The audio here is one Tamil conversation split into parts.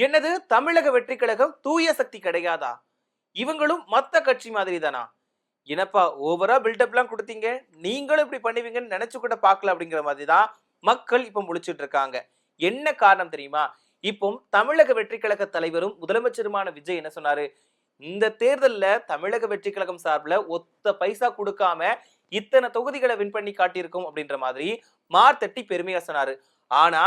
என்னது தமிழக வெற்றி கழகம் தூய சக்தி கிடையாதா? இவங்களும் மத்த கட்சி மாதிரி தானா? என்னப்பா ஓவரா பில்டப் எல்லாம் கொடுத்தீங்க, நீங்களும் இப்படி பண்ணுவீங்கன்னு நினைச்சு கூட பார்க்கல அப்படிங்கிற மாதிரி தான் மக்கள் இப்ப முழிச்சிட்டு இருக்காங்க. என்ன காரணம் தெரியுமா? இப்போ தமிழக வெற்றி கழக தலைவரும் முதலமைச்சருமான விஜய் என்ன சொன்னாரு? இந்த தேர்தல்ல தமிழக வெற்றி கழகம் சார்பில் ஒத்த பைசா கொடுக்காம இத்தனை தொகுதிகளை வின் பண்ணி காட்டியிருக்கும் அப்படின்ற மாதிரி மார்த்தட்டி பெருமையா சொன்னாரு. ஆனா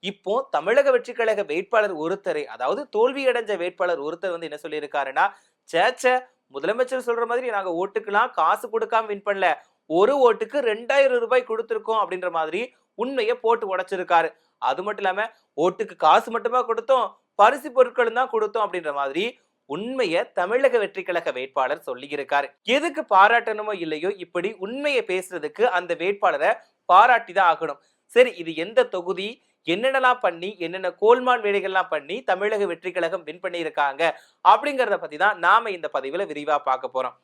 இப்போ தமிழக வெற்றி கழக வேட்பாளர் ஒருத்தரை, அதாவது தோல்வி அடைஞ்ச வேட்பாளர் ஒருத்தர் வந்து என்ன சொல்லியிருக்காருன்னா, சேச்ச முதலமைச்சர் சொல்ற மாதிரி நாங்க ஓட்டுக்கெல்லாம் காசு கொடுக்காம வின் பண்ணல, ஒரு ஓட்டுக்கு 2000 ரூபாய் கொடுத்திருக்கோம் அப்படின்ற மாதிரி உண்மையை போட்டு உடைச்சிருக்காரு. அது மட்டும் இல்லாம ஓட்டுக்கு காசு மட்டுமா கொடுத்தோம், பரிசு பொருட்களும் தான் கொடுத்தோம் அப்படின்ற மாதிரி உண்மையை தமிழக வெற்றி கழக வேட்பாளர் சொல்லியிருக்காரு. எதுக்கு பாராட்டணுமோ இல்லையோ இப்படி உண்மையை பேசுறதுக்கு அந்த வேட்பாளரை பாராட்டி தான் ஆகணும். சரி, இது எந்த தொகுதி, என்னென்னலாம் பண்ணி என்னென்ன கோல்மான் வேலைகள்லாம் பண்ணி தமிழக வெற்றி கழகம் வின் பண்ணியிருக்காங்க அப்படிங்கறத பத்தி தான் நாம இந்த பதிவுல விரிவா பார்க்க போறோம்.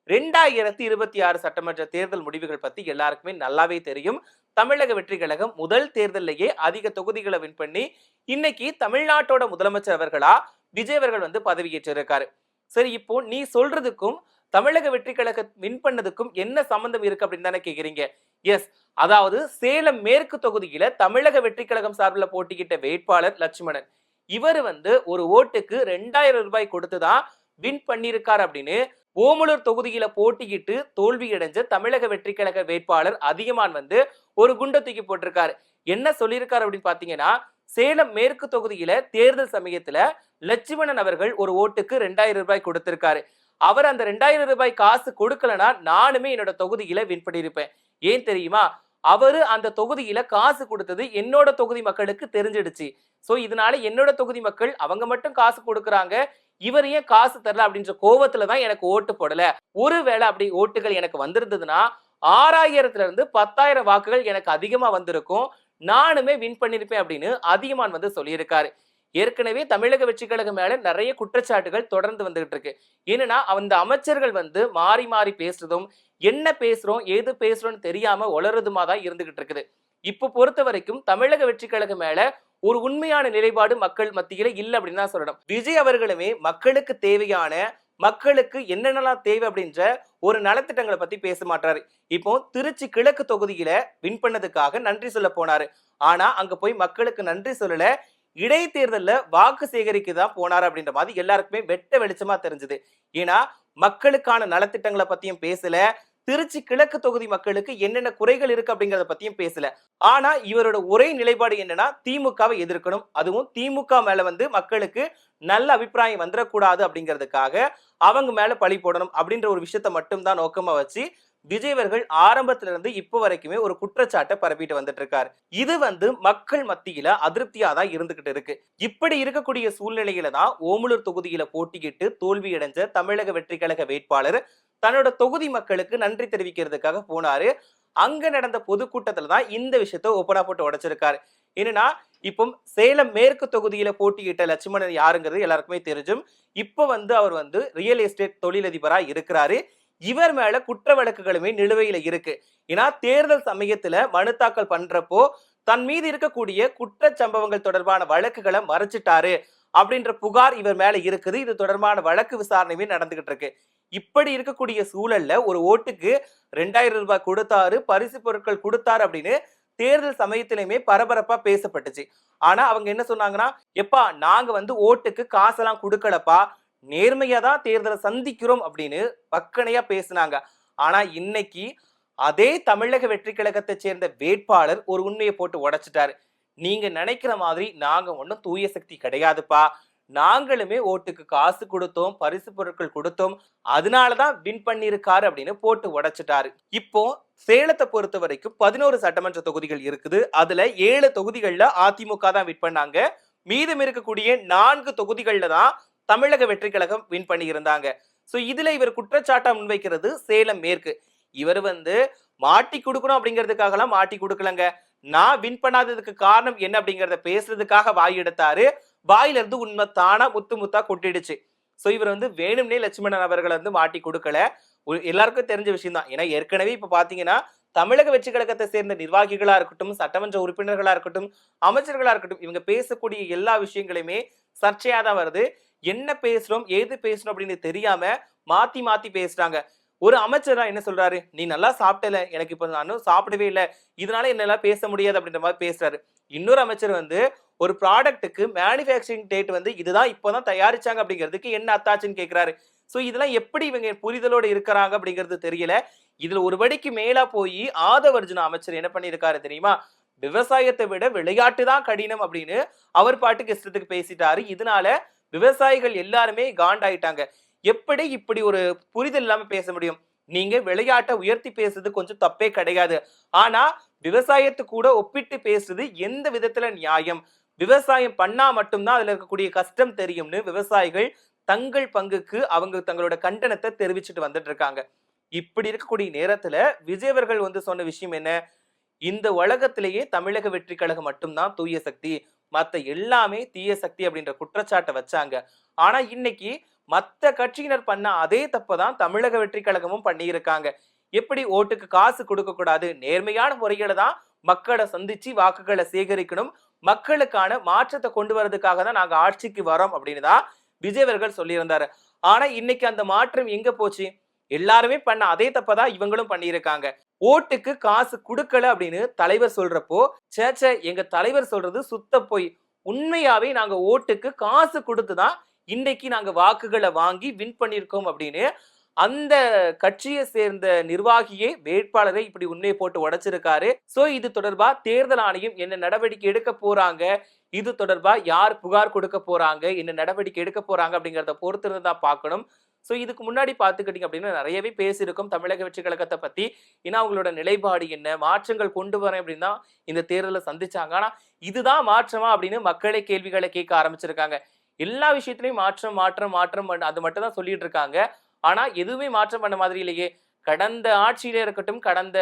2026 சட்டமன்ற தேர்தல் முடிவுகள் பத்தி எல்லாருக்குமே நல்லாவே தெரியும். தமிழக வெற்றி கழகம் முதல் தேர்தலிலேயே அதிக தொகுதிகளை வின் பண்ணி இன்னைக்கு தமிழ்நாட்டோட முதலமைச்சர் அவர்களா விஜய் அவர்கள் வந்து பதவியேற்றிருக்காரு. சரி, இப்போ நீ சொல்றதுக்கும் தமிழக வெற்றி கழகம் வின் பண்ணதுக்கும் என்ன சம்பந்தம் இருக்கு அப்படின்னு தானே கேக்குறீங்க. எஸ், அதாவது சேலம் மேற்கு தொகுதியில தமிழக வெற்றி கழகம் சார்பில் போட்டியிட்ட வேட்பாளர் லட்சுமணன், இவர் வந்து ஒரு ஓட்டுக்கு 2000 ரூபாய் கொடுத்துதான் வின் பண்ணிருக்காரு அப்படின்னு ஓமலூர் தொகுதியில போட்டியிட்டு தோல்வி அடைஞ்ச தமிழக வெற்றி கழக வேட்பாளர் அதிகமான் வந்து ஒரு குண்டை தூக்கி போட்டிருக்காரு. என்ன சொல்லியிருக்காரு அப்படின்னு பாத்தீங்கன்னா, சேலம் மேற்கு தொகுதியில தேர்தல் சமயத்துல லட்சுமணன் அவர்கள் ஒரு ஓட்டுக்கு 2000 ரூபாய் கொடுத்திருக்காரு. அவர் அந்த 2000 ரூபாய் காசு கொடுக்கலனா நானுமே என்னோட தொகுதியில வின் பண்ணிருப்பேன். ஏன் தெரியுமா? அவரு அந்த தொகுதியில காசு கொடுத்தது என்னோட தொகுதி மக்களுக்கு தெரிஞ்சிடுச்சு. சோ இதனால என்னோட தொகுதி மக்கள் அவங்க மட்டும் காசு கொடுக்கறாங்க, இவர் ஏன் காசு தரல அப்படின்ற கோவத்துல தான் எனக்கு ஓட்டு போடல. ஒருவேளை அப்படி ஓட்டுகள் எனக்கு வந்திருந்ததுன்னா 6000ல இருந்து 10,000 வாக்குகள் எனக்கு அதிகமா வந்திருக்கும், நானுமே வின் பண்ணிருப்பேன் அப்படின்னு அதிகமான் வந்து சொல்லியிருக்காரு. ஏற்கனவே தமிழக வெற்றி கழகம் மேல நிறைய குற்றச்சாட்டுகள் தொடர்ந்து வந்துகிட்டு இருக்கு. என்னன்னா அந்த அமைச்சர்கள் வந்து மாறி மாறி பேசுறதும், என்ன பேசுறோம் ஏது பேசுறோம்னு தெரியாம உளறதுமா தான் இருந்துகிட்டு இருக்குது. இப்ப பொறுத்த வரைக்கும் தமிழக வெற்றி கழகம் மேல ஒரு உண்மையான நிலைப்பாடு மக்கள் மத்தியில இல்ல அப்படின்னு தான் சொல்லணும். விஜய் அவர்களுமே மக்களுக்கு தேவையான, மக்களுக்கு என்னென்னலாம் தேவை அப்படின்ற ஒரு நலத்திட்டங்களை பத்தி பேச மாட்டாரு. இப்போ திருச்சி கிழக்கு தொகுதியில வின் பண்ணதுக்காக நன்றி சொல்ல போனாரு. ஆனா அங்க போய் மக்களுக்கு நன்றி சொல்லல, இடைத்தேர்தல்ல வாக்கு சேகரிக்க தான் போனாரு அப்படின்ற மாதிரி எல்லாருக்குமே வெட்ட வெளிச்சமா தெரிஞ்சது. ஏன்னா மக்களுக்கான நலத்திட்டங்களை பத்தியும் பேசல, திருச்சி கிழக்கு தொகுதி மக்களுக்கு என்னென்ன குறைகள் இருக்கு அப்படிங்கறத பத்தியும் பேசல. ஆனா இவரோட ஒரே நிலைப்பாடு என்னன்னா திமுகவை எதிர்க்கணும், அதுவும் திமுக மேல வந்து மக்களுக்கு நல்ல அபிப்பிராயம் வந்துடக்கூடாது அப்படிங்கிறதுக்காக அவங்க மேல பழி போடணும் அப்படின்ற ஒரு விஷயத்த மட்டும் தான் நோக்கமா வச்சு விஜய் அவர்கள் ஆரம்பத்துல இருந்து இப்ப வரைக்குமே ஒரு குற்றச்சாட்டை பரப்பிட்டு வந்துட்டு இருக்காரு. இது வந்து மக்கள் மத்தியில அதிருப்தியா தான் இருந்துகிட்டு இருக்கு. இப்படி இருக்கக்கூடிய சூழ்நிலையில தான் ஓமலூர் தொகுதியில போட்டியிட்டு தோல்வி அடைஞ்ச தமிழக வெற்றி கழக வேட்பாளர் தன்னோட தொகுதி மக்களுக்கு நன்றி தெரிவிக்கிறதுக்காக போனாரு. அங்க நடந்த பொதுக்கூட்டத்துல தான் இந்த விஷயத்த ஓப்பனா போட்டு உடைச்சிருக்காரு. என்னன்னா இப்போ சேலம் மேற்கு தொகுதியில போட்டியிட்ட லட்சுமணன் யாருங்கிறது எல்லாருக்குமே தெரிஞ்சும். இப்ப வந்து அவர் வந்து ரியல் எஸ்டேட் தொழிலதிபரா இருக்கிறாரு. இவர் மேல குற்ற வழக்குகளுமே நிலுவையில இருக்கு. ஏன்னா தேர்தல் சமயத்துல மனு தாக்கல் பண்றப்போ தன் மீது இருக்கக்கூடிய குற்ற சம்பவங்கள் தொடர்பான வழக்குகளை மறைச்சிட்டாரு அப்படின்ற புகார் இவர் மேல இருக்குது. இது தொடர்பான வழக்கு விசாரணையுமே நடந்துகிட்டு இருக்கு. இப்படி இருக்கக்கூடிய சூழல்ல ஒரு ஓட்டுக்கு 2000 ரூபாய் கொடுத்தாரு, பரிசு பொருட்கள் கொடுத்தாரு அப்படின்னு தேர்தல் சமயத்திலுமே பரபரப்பா பேசப்பட்டுச்சு. ஆனா அவங்க என்ன சொன்னாங்கன்னா, எப்பா நாங்க வந்து ஓட்டுக்கு காசெல்லாம் கொடுக்கலப்பா, நேர்மையா தான் தேர்தலை சந்திக்கிறோம் அப்படின்னு பக்கனையா பேசினாங்க. ஆனா இன்னைக்கு அதே தமிழக வெற்றி கழகத்தை சேர்ந்த வேட்பாளர் ஒரு உண்மையை போட்டு உடைச்சிட்டாரு. நீங்க நினைக்கிற மாதிரி நாங்க ஒன்னும் தூய சக்தி கிடையாதுப்பா, நாங்களுமே ஓட்டுக்கு காசு கொடுத்தோம், பரிசு பொருட்கள் கொடுத்தோம், அதனாலதான் வின் பண்ணிருக்காரு அப்படின்னு போட்டு உடைச்சிட்டாரு. இப்போ சேலத்தை பொறுத்த வரைக்கும் 11 சட்டமன்ற தொகுதிகள் இருக்குது. அதுல 7 தொகுதிகள்ல அதிமுக தான் வின் பண்ணாங்க. மீதம் இருக்கக்கூடிய 4 தொகுதிகள்ல தான் தமிழக வெற்றி கழகம் வின் பண்ணி இருந்தாங்க. சோ இதுல இவர் குற்றச்சாட்டா முன்வைக்கிறது சேலம் மேற்கு. இவர் வந்து மாட்டி கொடுக்கணும் அப்படிங்கிறதுக்காக எல்லாம் மாட்டி கொடுக்கலங்க. நான் வின் பண்ணாததுக்கு காரணம் என்ன அப்படிங்கறத பேசுறதுக்காக வாய் எடுத்தாரு. வாயில இருந்து உண்மை தானா முத்து முத்தா கொட்டிடுச்சு. சோ இவர் வந்து வேணும்னே லட்சுமணன் அவர்களை வந்து மாட்டி கொடுக்கல. எல்லாருக்கும் தெரிஞ்ச விஷயம் தான். ஏன்னா ஏற்கனவே இப்ப பாத்தீங்கன்னா தமிழக வெற்றி கழகத்தை சேர்ந்த நிர்வாகிகளா இருக்கட்டும், சட்டமன்ற உறுப்பினர்களா இருக்கட்டும், அமைச்சர்களா இருக்கட்டும், இவங்க பேசக்கூடிய எல்லா விஷயங்களையுமே சர்ச்சையா தான் வருது. என்ன பேசுறோம் ஏது பேசுறோம் அப்படின்னு தெரியாம மாத்தி மாத்தி பேசுறாங்க. ஒரு அமைச்சரா என்ன சொல்றாரு, நீ நல்லா சாப்பிட்டல, எனக்கு இப்ப நானும் சாப்பிடவே இல்ல, இதனால என்னால பேச முடியாது அப்படின்ற மாதிரி பேசுறாரு. இன்னொரு அமைச்சர் வந்து ஒரு ப்ராடக்ட்டுக்கு மேனுஃபேக்சரிங் டேட் வந்து இதுதான் இப்பதான் தயாரிச்சாங்க அப்படிங்கிறதுக்கு என்ன அத்தாச்சுன்னு கேட்கிறாரு. சோ இதெல்லாம் எப்படி இவங்க புரிதலோட இருக்கிறாங்க அப்படிங்கிறது தெரியல. இதுல ஒரு படிக்கு மேலா போய் ஆதவர்ஜுன அமைச்சர் என்ன பண்ணிருக்காரு தெரியுமா, விவசாயத்தை விட விளையாட்டு தான் கடினம் அப்படின்னு அவர் பாட்டுக்கு இஷ்டத்துக்கு பேசிட்டாரு. இதனால விவசாயிகள் எல்லாருமே காண்டாயிட்டாங்க. எப்படி இப்படி ஒரு புரிதல் இல்லாம பேச முடியும்? நீங்க விளையாட்டை உயர்த்தி பேசுறது கொஞ்சம் தப்பே கிடையாது. ஆனா விவசாயத்து கூட ஒப்பிட்டு பேசுறது எந்த விதத்துல நியாயம்? விவசாயம் பண்ணா மட்டும்தான் அதுல இருக்கக்கூடிய கஷ்டம் தெரியும்னு விவசாயிகள் தங்கள் பங்குக்கு அவங்க தங்களோட கண்டனத்தை தெரிவிச்சுட்டு வந்துட்டு இருக்காங்க. இப்படி இருக்கக்கூடிய நேரத்துல விஜய் அவர்கள் வந்து சொன்ன விஷயம் என்ன, இந்த உலகத்திலேயே தமிழக வெற்றி கழகம் மட்டும்தான் தூய சக்தி, மத்த எல்லாமே தீய சக்தி அப்படின்ற குற்றச்சாட்டை வச்சாங்க. ஆனா இன்னைக்கு மத்த கட்சியினர் பண்ண அதே தப்பதான் தமிழக வெற்றி கழகமும் பண்ணியிருக்காங்க. எப்படி ஓட்டுக்கு காசு கொடுக்க கூடாது, நேர்மையான முறையில தான் மக்களை சந்திச்சு வாக்குகளை சேகரிக்கணும், மக்களுக்கான மாற்றத்தை கொண்டு வரதுக்காக தான் நாங்க ஆட்சிக்கு வரோம் அப்படின்னு தான் விஜய் அவர்கள் சொல்லியிருந்தாரு. ஆனா இன்னைக்கு அந்த மாற்றம் எங்க போச்சு? எல்லாருமே பண்ண அதே தப்பதான் இவங்களும் பண்ணியிருக்காங்க. ஓட்டுக்கு காசு கொடுக்கல அப்படின்னு தலைவர் சொல்றப்போ, சேச்சே எங்க தலைவர் சொல்றது சுத்த பொய், உண்மையாவே நாங்க ஓட்டுக்கு காசு கொடுத்துதான் இன்னைக்கு நாங்க வாக்குகளை வாங்கி வின் பண்ணிருக்கோம் அப்படின்னு அந்த கட்சியை சேர்ந்த நிர்வாகியே வேட்பாளரை இப்படி உண்மையை போட்டு உடைச்சிருக்காரு. சோ இது தொடர்பா தேர்தல் ஆணையம் என்ன நடவடிக்கை எடுக்க போறாங்க, இது தொடர்பா யார் புகார் கொடுக்க போறாங்க, என்ன நடவடிக்கை எடுக்க போறாங்க அப்படிங்கறத பொறுத்து தான் பார்க்கணும். சோ இதுக்கு முன்னாடி பாத்துக்கிட்டீங்க அப்படின்னா நிறையவே பேசியிருக்கும் தமிழக வெற்றி கழகத்தை பத்தி. ஏன்னா அவங்களோட நிலைப்பாடு என்ன, மாற்றங்கள் கொண்டு வரேன் அப்படின்னு தான் இந்த தேர்தலை சந்திச்சாங்க. ஆனா இதுதான் மாற்றமா அப்படின்னு மக்களே கேள்விகளை கேட்க ஆரம்பிச்சிருக்காங்க. எல்லா விஷயத்திலையும் மாற்றம் மாற்றம் மாற்றம் அது மட்டும் தான் சொல்லிட்டு இருக்காங்க. ஆனா எதுவுமே மாற்றம் பண்ண மாதிரி இல்லையே. கடந்த ஆட்சியில இருக்கட்டும், கடந்த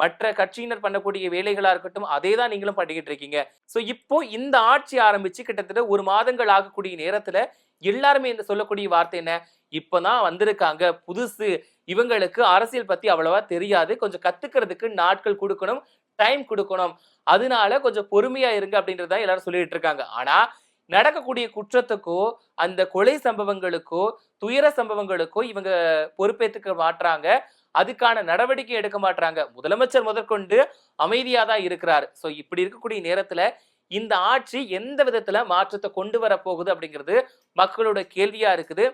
மற்ற கட்சியினர் பண்ணக்கூடிய வேலைகளா இருக்கட்டும், அதே தான் நீங்களும் பண்ணிக்கிட்டு இருக்கீங்க. சோ இப்போ இந்த ஆட்சி ஆரம்பிச்சு கிட்டத்தட்ட 1 மாதங்கள் ஆகக்கூடிய நேரத்துல எல்லாருமே இந்த சொல்லக்கூடிய வார்த்தை என்ன, இப்பதான் வந்திருக்காங்க புதுசு, இவங்களுக்கு அரசியல் பத்தி அவ்வளவா தெரியாது, கொஞ்சம் கத்துக்கிறதுக்கு நாட்கள் கொடுக்கணும், டைம் கொடுக்கணும், அதனால கொஞ்சம் பொறுமையா இருங்க அப்படின்றத எல்லாரும் சொல்லிட்டு இருக்காங்க. ஆனா நடக்கக்கூடிய குற்றத்துக்கோ அந்த கொலை சம்பவங்களுக்கோ துயர சம்பவங்களுக்கோ இவங்க பொறுப்பேற்றுக்க மாட்டாங்க, அதுக்கான நடவடிக்கை எடுக்க மாட்டாங்க. முதலமைச்சர் முதற்கொண்டு அமைதியா தான் இருக்கிறார். சோ இப்படி இருக்கக்கூடிய நேரத்துல இந்த ஆட்சி எந்த விதத்துல மாற்றத்தை கொண்டு வர போகுது அப்படிங்கிறது மக்களோட கேள்வியா இருக்குது.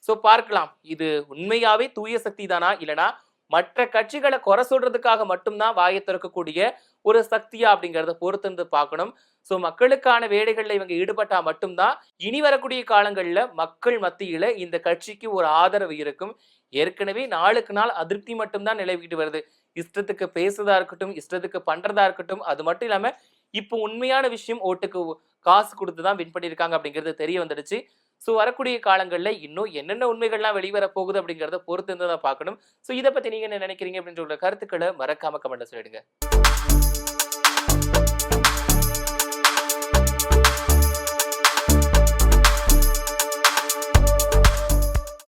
சோ பார்க்கலாம், இது உண்மையாவே தூய சக்தி தானா, இல்லனா மற்ற கட்சிகளை குறை சொல்றதுக்காக மட்டும்தான் வாயை திறக்கக்கூடிய ஒரு சக்தியா அப்படிங்கறத பொறுத்து பார்க்கணும். சோ மக்களுக்கான வேலைகள்ல இவங்க ஈடுபட்டா மட்டும்தான் இனி வரக்கூடிய காலங்கள்ல மக்கள் மத்தியில இந்த கட்சிக்கு ஒரு ஆதரவு இருக்கும். ஏற்கனவே நாளுக்கு நாள் அதிருப்தி மட்டும்தான் நிலவிட்டு வருது. இஷ்டத்துக்கு பேசுறதா இருக்கட்டும், இஷ்டத்துக்கு பண்றதா இருக்கட்டும், அது மட்டும் இல்லாம இப்போ உண்மையான விஷயம் ஓட்டுக்கு காசு கொடுத்துதான் வின் பண்ணிருக்காங்க அப்படிங்கிறது தெரிய வந்துடுச்சு. சோ வரக்கூடிய காலங்கள்ல இன்னும் என்னென்ன உண்மைகள்லாம் வெளிவர போகுது அப்படிங்கறத பொறுத்து தான் பார்க்கணும். சோ இதை பத்தி நீங்க என்ன நினைக்கிறீங்க அப்படின்ற கருத்துக்களை மறக்காம கமெண்ட்ல சொல்லிடுங்க.